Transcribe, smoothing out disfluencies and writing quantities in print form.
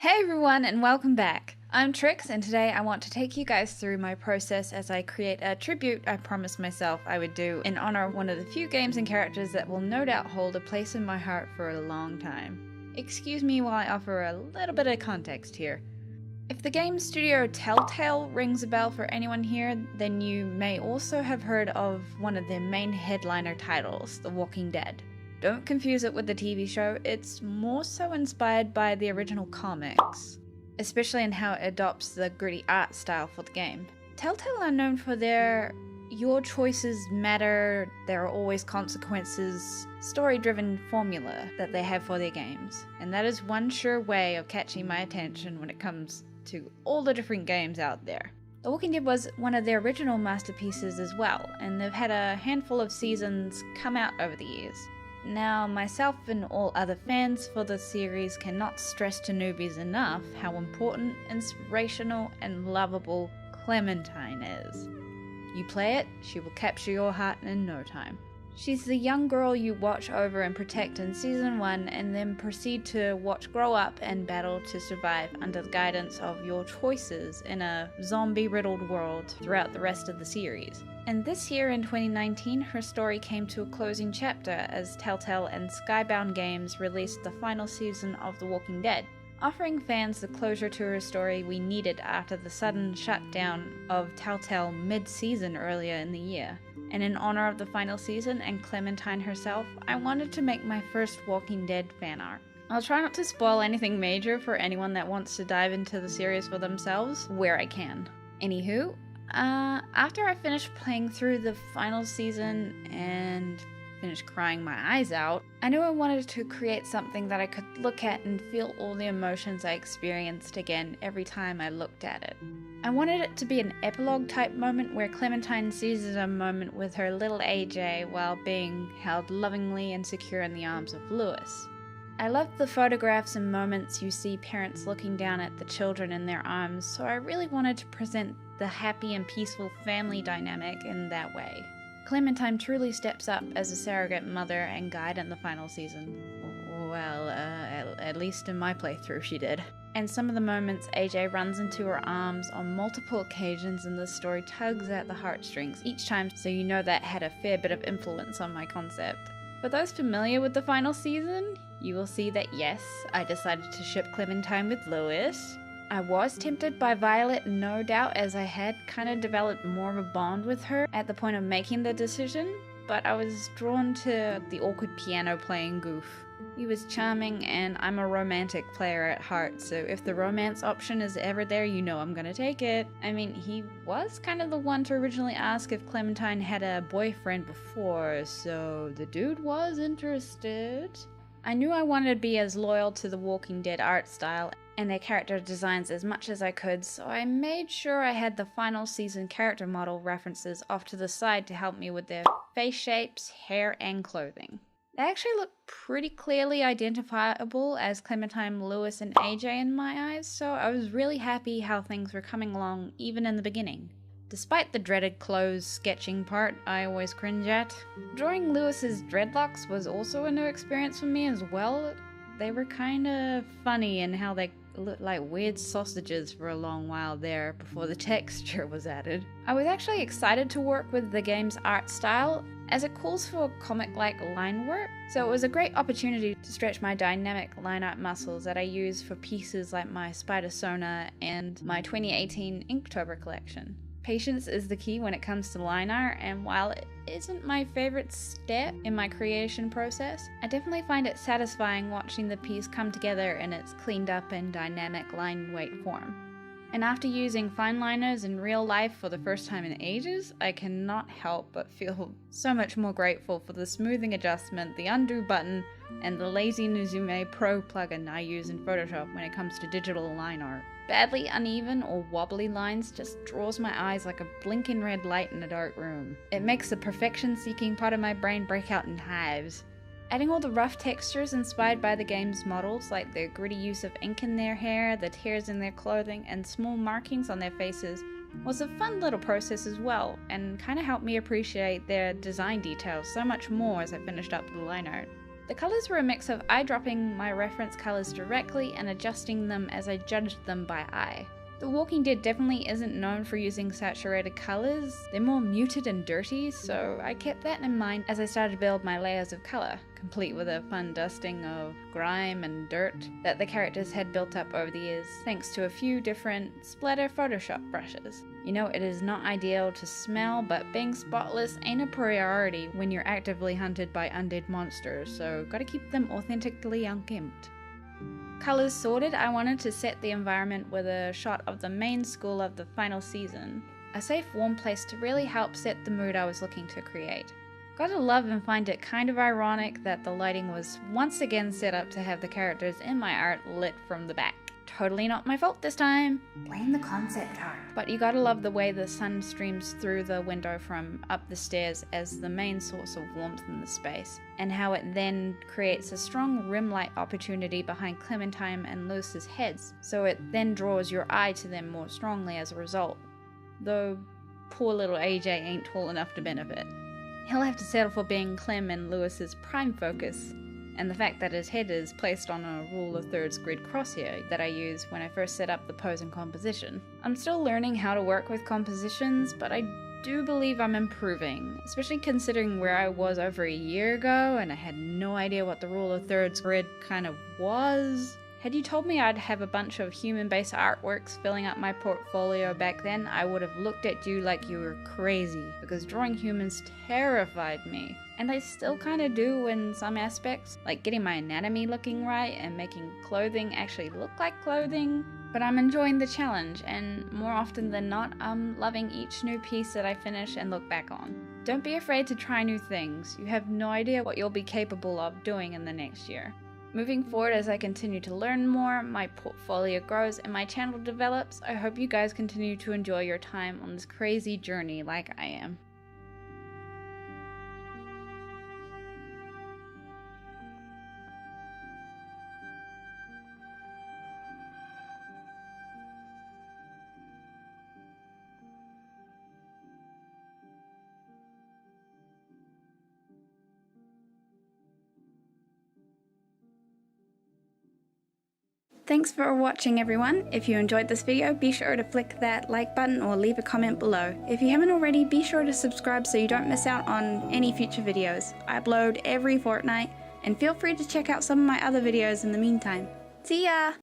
Hey everyone and welcome back. I'm Trixks and today I want to take you guys through my process as I create a tribute I promised myself I would do in honor of one of the few games and characters that will no doubt hold a place in my heart for a long time. Excuse me while I offer a little bit of context here. If the game studio Telltale rings a bell for anyone here, then you may also have heard of one of their main headliner titles, The Walking Dead. Don't confuse it with the TV show, it's more so inspired by the original comics, especially in how it adopts the gritty art style for the game. Telltale are known for their your choices matter, there are always consequences, story-driven formula that they have for their games, and that is one sure way of catching my attention when it comes to all the different games out there. The Walking Dead was one of their original masterpieces as well, and they've had a handful of seasons come out over the years. Now, myself and all other fans for the series cannot stress to newbies enough how important, inspirational, and lovable Clementine is. You play it, she will capture your heart in no time. She's the young girl you watch over and protect in Season 1 and then proceed to watch grow up and battle to survive under the guidance of your choices in a zombie-riddled world throughout the rest of the series. And this year in 2019, her story came to a closing chapter as Telltale and Skybound Games released the final season of The Walking Dead, offering fans the closure to her story we needed after the sudden shutdown of Telltale mid-season earlier in the year. And in honor of the final season and Clementine herself, I wanted to make my first Walking Dead fan art. I'll try not to spoil anything major for anyone that wants to dive into the series for themselves, where I can. Anywho, after I finished playing through the final season and finished crying my eyes out, I knew I wanted to create something that I could look at and feel all the emotions I experienced again every time I looked at it. I wanted it to be an epilogue type moment where Clementine seizes a moment with her little AJ while being held lovingly and secure in the arms of Lewis. I loved the photographs and moments you see parents looking down at the children in their arms, so I really wanted to present the happy and peaceful family dynamic in that way. Clementine truly steps up as a surrogate mother and guide in the final season. Well, at least in my playthrough she did. And some of the moments AJ runs into her arms on multiple occasions in the story tugs at the heartstrings each time, so you know that had a fair bit of influence on my concept. For those familiar with the final season, you will see that yes, I decided to ship Clementine with Lewis. I was tempted by Violet, no doubt, as I had kind of developed more of a bond with her at the point of making the decision, but I was drawn to the awkward piano playing goof. He was charming, and I'm a romantic player at heart, so if the romance option is ever there, you know I'm gonna take it. I mean, he was kind of the one to originally ask if Clementine had a boyfriend before, so the dude was interested. I knew I wanted to be as loyal to the Walking Dead art style and their character designs as much as I could, so I made sure I had the final season character model references off to the side to help me with their face shapes, hair, and clothing. They actually look pretty clearly identifiable as Clementine, Lewis, and AJ in my eyes, so I was really happy how things were coming along even in the beginning. Despite the dreaded clothes sketching part I always cringe at, drawing Lewis's dreadlocks was also a new experience for me as well. They were kinda funny in how they looked like weird sausages for a long while there before the texture was added. I was actually excited to work with the game's art style as it calls for comic-like line work, so it was a great opportunity to stretch my dynamic line art muscles that I use for pieces like my Spider-Sona and my 2018 Inktober collection. Patience is the key when it comes to line art, and while it isn't my favorite step in my creation process, I definitely find it satisfying watching the piece come together in its cleaned up and dynamic line weight form. And after using fine liners in real life for the first time in ages, I cannot help but feel so much more grateful for the smoothing adjustment, the undo button, and the lazy Nezumi Pro plugin I use in Photoshop when it comes to digital line art. Badly uneven or wobbly lines just draws my eyes like a blinking red light in a dark room. It makes the perfection-seeking part of my brain break out in hives. Adding all the rough textures inspired by the game's models, like the gritty use of ink in their hair, the tears in their clothing, and small markings on their faces, was a fun little process as well, and kinda helped me appreciate their design details so much more as I finished up the line art. The colours were a mix of eyedropping my reference colours directly and adjusting them as I judged them by eye. The Walking Dead definitely isn't known for using saturated colours, they're more muted and dirty, so I kept that in mind as I started to build my layers of colour, complete with a fun dusting of grime and dirt that the characters had built up over the years, thanks to a few different splatter Photoshop brushes. You know, it is not ideal to smell, but being spotless ain't a priority when you're actively hunted by undead monsters, so gotta keep them authentically unkempt. Colours sorted, I wanted to set the environment with a shot of the main school of the final season. A safe, warm place to really help set the mood I was looking to create. Gotta love and find it kind of ironic that the lighting was once again set up to have the characters in my art lit from the back. Totally not my fault this time. Blame the concept art. But you gotta love the way the sun streams through the window from up the stairs as the main source of warmth in the space, and how it then creates a strong rim light opportunity behind Clementine and Lewis's heads, so it then draws your eye to them more strongly as a result. Though poor little AJ ain't tall enough to benefit. He'll have to settle for being Clem and Lewis's prime focus, and the fact that his head is placed on a rule of thirds grid crosshair that I used when I first set up the pose and composition. I'm still learning how to work with compositions, but I do believe I'm improving, especially considering where I was over a year ago and I had no idea what the rule of thirds grid kind of was. Had you told me I'd have a bunch of human-based artworks filling up my portfolio back then, I would have looked at you like you were crazy, because drawing humans terrified me. And I still kinda do in some aspects, like getting my anatomy looking right and making clothing actually look like clothing. But I'm enjoying the challenge, and more often than not, I'm loving each new piece that I finish and look back on. Don't be afraid to try new things. You have no idea what you'll be capable of doing in the next year. Moving forward, as I continue to learn more, my portfolio grows, and my channel develops, I hope you guys continue to enjoy your time on this crazy journey like I am. Thanks for watching, everyone. If you enjoyed this video, be sure to flick that like button or leave a comment below. If you haven't already, be sure to subscribe so you don't miss out on any future videos. I upload every fortnight, and feel free to check out some of my other videos in the meantime. See ya!